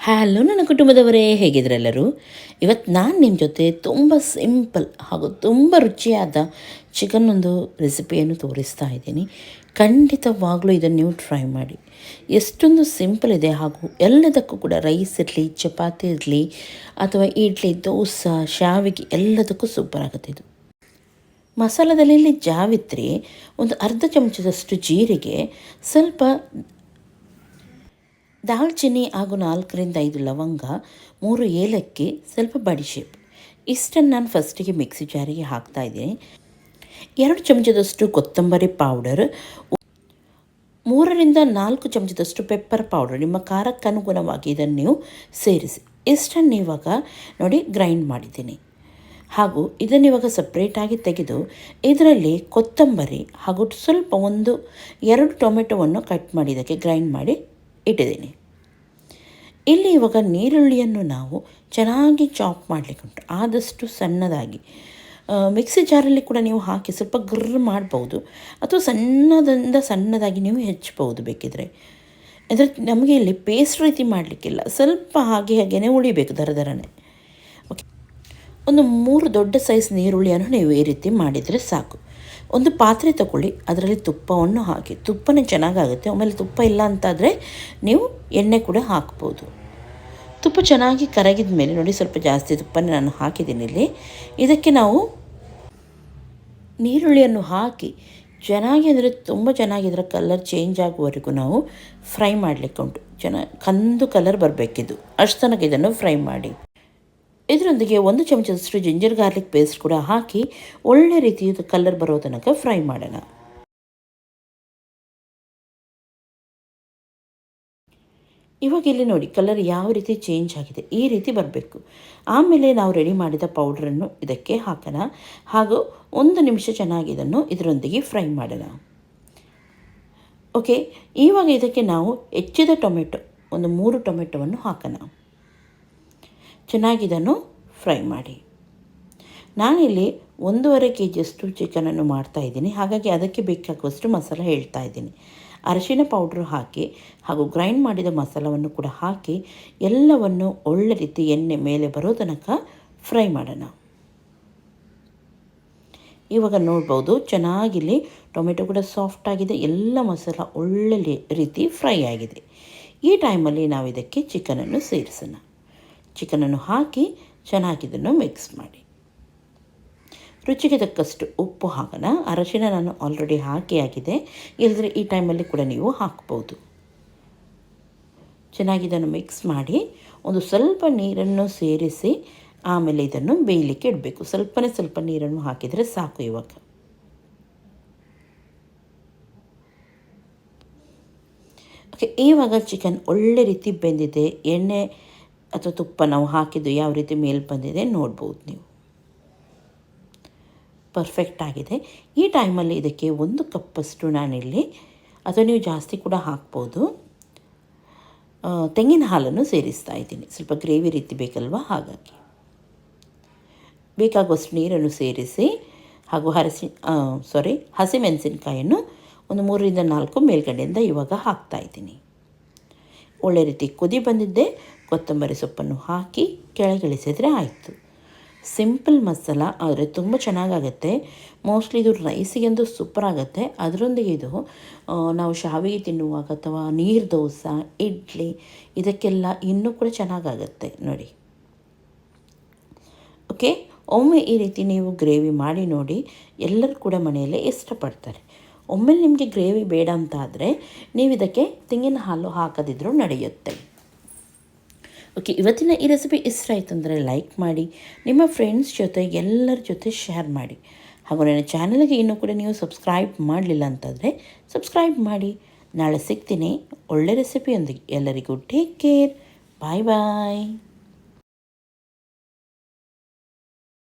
Hello ನನ್ನ ಕುಟುಂಬದವರೇ, ಹೇಗಿದ್ರೆಲ್ಲರೂ? ಇವತ್ತು ನಾನು ನಿಮ್ಮ ಜೊತೆ ತುಂಬ ಸಿಂಪಲ್ ಹಾಗೂ ತುಂಬ ರುಚಿಯಾದ ಚಿಕನ್ ಒಂದು ರೆಸಿಪಿಯನ್ನು ತೋರಿಸ್ತಾ ಇದ್ದೀನಿ. ಖಂಡಿತವಾಗ್ಲೂ ಇದನ್ನು ನೀವು ಟ್ರೈ ಮಾಡಿ. ಎಷ್ಟೊಂದು ಸಿಂಪಲ್ ಇದೆ ಹಾಗೂ ಎಲ್ಲದಕ್ಕೂ ಕೂಡ ರೈಸ್ ಇರಲಿ, ಚಪಾತಿ ಇರಲಿ ಅಥವಾ ಇಡ್ಲಿ, ದೋಸೆ, ಶಾವಿಗೆ ಎಲ್ಲದಕ್ಕೂ ಸೂಪರ್ ಆಗುತ್ತೆ ಇದು. ಮಸಾಲದಲ್ಲಿ ಜಾವಿತ್ರಿ, ಒಂದು ಅರ್ಧ ಚಮಚದಷ್ಟು ಜೀರಿಗೆ, ಸ್ವಲ್ಪ ದಾಲ್ಚಿನ್ನಿ ಹಾಗೂ 4-5 ಲವಂಗ, 3 ಏಲಕ್ಕಿ, ಸ್ವಲ್ಪ ಬಡಿಶೇಪ್ ಇಷ್ಟನ್ನು ನಾನು ಫಸ್ಟಿಗೆ ಮಿಕ್ಸಿ ಜಾರಿಗೆ ಹಾಕ್ತಾಯಿದ್ದೀನಿ. 2 ಚಮಚದಷ್ಟು ಕೊತ್ತಂಬರಿ ಪೌಡರ್, 3-4 ಚಮಚದಷ್ಟು ಪೆಪ್ಪರ್ ಪೌಡರ್, ನಿಮ್ಮ ಖಾರಕ್ಕೆ ಅನುಗುಣವಾಗಿ ಇದನ್ನು ನೀವು ಸೇರಿಸಿ. ಇಷ್ಟನ್ನು ಇವಾಗ ನೋಡಿ ಗ್ರೈಂಡ್ ಮಾಡಿದ್ದೀನಿ. ಹಾಗೂ ಇದನ್ನು ಇವಾಗ ಸಪ್ರೇಟಾಗಿ ತೆಗೆದು ಇದರಲ್ಲಿ ಕೊತ್ತಂಬರಿ ಹಾಗೂ ಸ್ವಲ್ಪ 1-2 ಟೊಮೆಟೊವನ್ನು ಕಟ್ ಮಾಡಿ ಇದಕ್ಕೆ ಗ್ರೈಂಡ್ ಮಾಡಿ ಇಟ್ಟಿದ್ದೀನಿ. ಇಲ್ಲಿ ಇವಾಗ ನೀರುಳ್ಳಿಯನ್ನು ನಾವು ಚೆನ್ನಾಗಿ ಚಾಪ್ ಮಾಡಲಿಕ್ಕೆ ಉಂಟು, ಆದಷ್ಟು ಸಣ್ಣದಾಗಿ. ಮಿಕ್ಸಿ ಜಾರಲ್ಲಿ ಕೂಡ ನೀವು ಹಾಕಿ ಸ್ವಲ್ಪ ಗ್ರರ್ ಮಾಡ್ಬೋದು ಅಥವಾ ಸಣ್ಣದಾಗಿ ನೀವು ಹೆಚ್ಚಬಹುದು ಬೇಕಿದ್ರೆ. ಅಂದರೆ ನಮಗೆ ಇಲ್ಲಿ ಪೇಸ್ಟ್ ರೀತಿ ಮಾಡಲಿಕ್ಕಿಲ್ಲ, ಸ್ವಲ್ಪ ಹಾಗೇ ಉಳಿಬೇಕು ದರದರನೆ. ಓಕೆ, ಒಂದು 3 ದೊಡ್ಡ ಸೈಜ್ ನೀರುಳ್ಳಿಯನ್ನು ನೀವು ಈ ರೀತಿ ಮಾಡಿದರೆ ಸಾಕು. ಒಂದು ಪಾತ್ರೆ ತಗೊಳ್ಳಿ, ಅದರಲ್ಲಿ ತುಪ್ಪವನ್ನು ಹಾಕಿ, ತುಪ್ಪನೇ ಚೆನ್ನಾಗಾಗುತ್ತೆ. ಆಮೇಲೆ ತುಪ್ಪ ಇಲ್ಲ ಅಂತಾದರೆ ನೀವು ಎಣ್ಣೆ ಕೂಡ ಹಾಕ್ಬೋದು. ತುಪ್ಪ ಚೆನ್ನಾಗಿ ಕರಗಿದ ಮೇಲೆ ನೋಡಿ, ಸ್ವಲ್ಪ ಜಾಸ್ತಿ ತುಪ್ಪನೇ ನಾನು ಹಾಕಿದ್ದೀನಿ ಇಲ್ಲಿ. ಇದಕ್ಕೆ ನಾವು ನೀರುಳ್ಳಿಯನ್ನು ಹಾಕಿ ಚೆನ್ನಾಗಿ, ಅಂದರೆ ತುಂಬ ಚೆನ್ನಾಗಿ ಇದರ ಕಲರ್ ಚೇಂಜ್ ಆಗುವವರೆಗೂ ನಾವು ಫ್ರೈ ಮಾಡಲಿಕ್ಕೆ ಉಂಟು. ಕಂದು ಕಲರ್ ಬರಬೇಕಿದ್ದು, ಅಷ್ಟು ತನಕ ಇದನ್ನು ಫ್ರೈ ಮಾಡಿ. ಇದರೊಂದಿಗೆ 1 ಚಮಚದಷ್ಟು ಜಿಂಜರ್ ಗಾರ್ಲಿಕ್ ಪೇಸ್ಟ್ ಕೂಡ ಹಾಕಿ ಒಳ್ಳೆ ರೀತಿಯ ಕಲರ್ ಬರೋ ತನಕ ಫ್ರೈ ಮಾಡೋಣ. ಇವಾಗ ಇಲ್ಲಿ ನೋಡಿ ಕಲರ್ ಯಾವ ರೀತಿ ಚೇಂಜ್ ಆಗಿದೆ, ಈ ರೀತಿ ಬರಬೇಕು. ಆಮೇಲೆ ನಾವು ರೆಡಿ ಮಾಡಿದ ಪೌಡ್ರನ್ನು ಇದಕ್ಕೆ ಹಾಕೋಣ ಹಾಗೂ 1 ನಿಮಿಷ ಚೆನ್ನಾಗಿ ಇದನ್ನು ಇದರೊಂದಿಗೆ ಫ್ರೈ ಮಾಡೋಣ. ಓಕೆ, ಇವಾಗ ಇದಕ್ಕೆ ನಾವು ಹೆಚ್ಚಿದ ಟೊಮೆಟೊ, ಒಂದು 3 ಟೊಮೆಟೊವನ್ನು ಹಾಕೋಣ. ಚೆನ್ನಾಗಿ ಇದನ್ನು ಫ್ರೈ ಮಾಡಿ. ನಾನಿಲ್ಲಿ 1.5 kg ಚಿಕನನ್ನು ಮಾಡ್ತಾಯಿದ್ದೀನಿ, ಹಾಗಾಗಿ ಅದಕ್ಕೆ ಬೇಕಾಗುವಷ್ಟು ಮಸಾಲ ಹೇಳ್ತಾ ಇದ್ದೀನಿ. ಅರಿಶಿನ ಪೌಡ್ರು ಹಾಕಿ ಹಾಗೂ ಗ್ರೈಂಡ್ ಮಾಡಿದ ಮಸಾಲವನ್ನು ಕೂಡ ಹಾಕಿ ಎಲ್ಲವನ್ನು ಒಳ್ಳೆ ರೀತಿ ಎಣ್ಣೆ ಮೇಲೆ ಬರೋ ತನಕ ಫ್ರೈ ಮಾಡೋಣ. ಇವಾಗ ನೋಡ್ಬೋದು ಚೆನ್ನಾಗಿಲ್ಲಿ ಟೊಮೆಟೊ ಕೂಡ ಸಾಫ್ಟ್ ಆಗಿದೆ, ಎಲ್ಲ ಮಸಾಲ ಒಳ್ಳೆ ರೀತಿ ಫ್ರೈ ಆಗಿದೆ. ಈ ಟೈಮಲ್ಲಿ ನಾವು ಇದಕ್ಕೆ ಚಿಕನನ್ನು ಸೇರಿಸೋಣ. ಚಿಕನನ್ನು ಹಾಕಿ ಚೆನ್ನಾಗಿ ಇದನ್ನು ಮಿಕ್ಸ್ ಮಾಡಿ. ರುಚಿಗೆ ತಕ್ಕಷ್ಟು ಉಪ್ಪು ಹಾಕೋಣ. ಅರಶಿನ ನಾನು ಆಲ್ರೆಡಿ ಆಗಿದೆ, ಇಲ್ಲದ್ರೆ ಈ ಟೈಮಲ್ಲಿ ಕೂಡ ನೀವು ಹಾಕ್ಬೋದು. ಚೆನ್ನಾಗಿ ಇದನ್ನು ಮಿಕ್ಸ್ ಮಾಡಿ ಒಂದು ಸ್ವಲ್ಪ ನೀರನ್ನು ಸೇರಿಸಿ ಆಮೇಲೆ ಇದನ್ನು ಬೇಯಲಿಕ್ಕೆ ಇಡಬೇಕು. ಸ್ವಲ್ಪ ನೀರನ್ನು ಹಾಕಿದರೆ ಸಾಕು. ಓಕೆ, ಇವಾಗ ಚಿಕನ್ ಒಳ್ಳೆ ರೀತಿ ಬೆಂದಿದೆ. ಎಣ್ಣೆ ಅಥವಾ ತುಪ್ಪ ನಾವು ಹಾಕಿದ್ದು ಯಾವ ರೀತಿ ಮೇಲೆ ಬಂದಿದೆ ನೋಡ್ಬೋದು ನೀವು. ಪರ್ಫೆಕ್ಟ್ ಆಗಿದೆ. ಈ ಟೈಮಲ್ಲಿ ಇದಕ್ಕೆ 1 ಕಪ್ಪಷ್ಟು ನಾನಿಲ್ಲಿ, ಅಥವಾ ನೀವು ಜಾಸ್ತಿ ಕೂಡ ಹಾಕ್ಬೋದು, ತೆಂಗಿನ ಹಾಲನ್ನು ಸೇರಿಸ್ತಾ ಇದ್ದೀನಿ. ಸ್ವಲ್ಪ ಗ್ರೇವಿ ರೀತಿ ಬೇಕಲ್ವ, ಹಾಗಾಗಿ ಬೇಕಾಗುವಷ್ಟು ನೀರನ್ನು ಸೇರಿಸಿ ಹಾಗೂ ಹಸಿಮೆಣಸಿನಕಾಯನ್ನು ಒಂದು 3-4 ಮೇಲ್ಗಡೆಯಿಂದ ಇವಾಗ ಹಾಕ್ತಾಯಿದ್ದೀನಿ. ಒಳ್ಳೆ ರೀತಿ ಕುದಿ ಬಂದಿದ್ದೆ. ಕೊತ್ತಂಬರಿ ಸೊಪ್ಪನ್ನು ಹಾಕಿ ಕೆಳಗಿಳಿಸಿದರೆ ಆಯಿತು. ಸಿಂಪಲ್ ಮಸಾಲ, ಆದರೆ ತುಂಬ ಚೆನ್ನಾಗಾಗತ್ತೆ. ಮೋಸ್ಟ್ಲಿ ಇದು ರೈಸಿಗೆಂದು ಸೂಪರ್ ಆಗುತ್ತೆ. ಅದರೊಂದಿಗೆ ಇದು ನಾವು ಶಾವಿಗೆ ತಿನ್ನುವಾಗ ಅಥವಾ ನೀರು ದೋಸೆ, ಇಡ್ಲಿ ಇದಕ್ಕೆಲ್ಲ ಇನ್ನೂ ಕೂಡ ಚೆನ್ನಾಗಾಗತ್ತೆ ನೋಡಿ. ಓಕೆ, ಒಮ್ಮೆ ಈ ರೀತಿ ನೀವು ಗ್ರೇವಿ ಮಾಡಿ ನೋಡಿ, ಎಲ್ಲರೂ ಕೂಡ ಮನೆಯಲ್ಲೇ ಇಷ್ಟಪಡ್ತಾರೆ. ಒಮ್ಮೆ ನಿಮಗೆ ಗ್ರೇವಿ ಬೇಡ ಅಂತ ಆದರೆ ನೀವು ಇದಕ್ಕೆ ತೆಂಗಿನ ಹಾಲು ಹಾಕದಿದ್ರೂ ನಡೆಯುತ್ತೆ. ಓಕೆ, ಇವತ್ತಿನ ಈ ರೆಸಿಪಿ ಇಷ್ಟ ಆಯಿತು ಅಂದರೆ ಲೈಕ್ ಮಾಡಿ, ನಿಮ್ಮ ಫ್ರೆಂಡ್ಸ್ ಜೊತೆ ಎಲ್ಲರ ಜೊತೆ ಶೇರ್ ಮಾಡಿ. ಹಾಗೂ ನನ್ನ ಚಾನಲ್ಗೆ ಇನ್ನೂ ಕೂಡ ನೀವು ಸಬ್ಸ್ಕ್ರೈಬ್ ಮಾಡಲಿಲ್ಲ ಅಂತಂದರೆ ಸಬ್ಸ್ಕ್ರೈಬ್ ಮಾಡಿ. ನಾಳೆ ಸಿಗ್ತೀನಿ ಒಳ್ಳೆ ರೆಸಿಪಿಯೊಂದಿಗೆ. ಎಲ್ಲರಿಗೂ ಟೇಕ್ ಕೇರ್, ಬಾಯ್ ಬಾಯ್.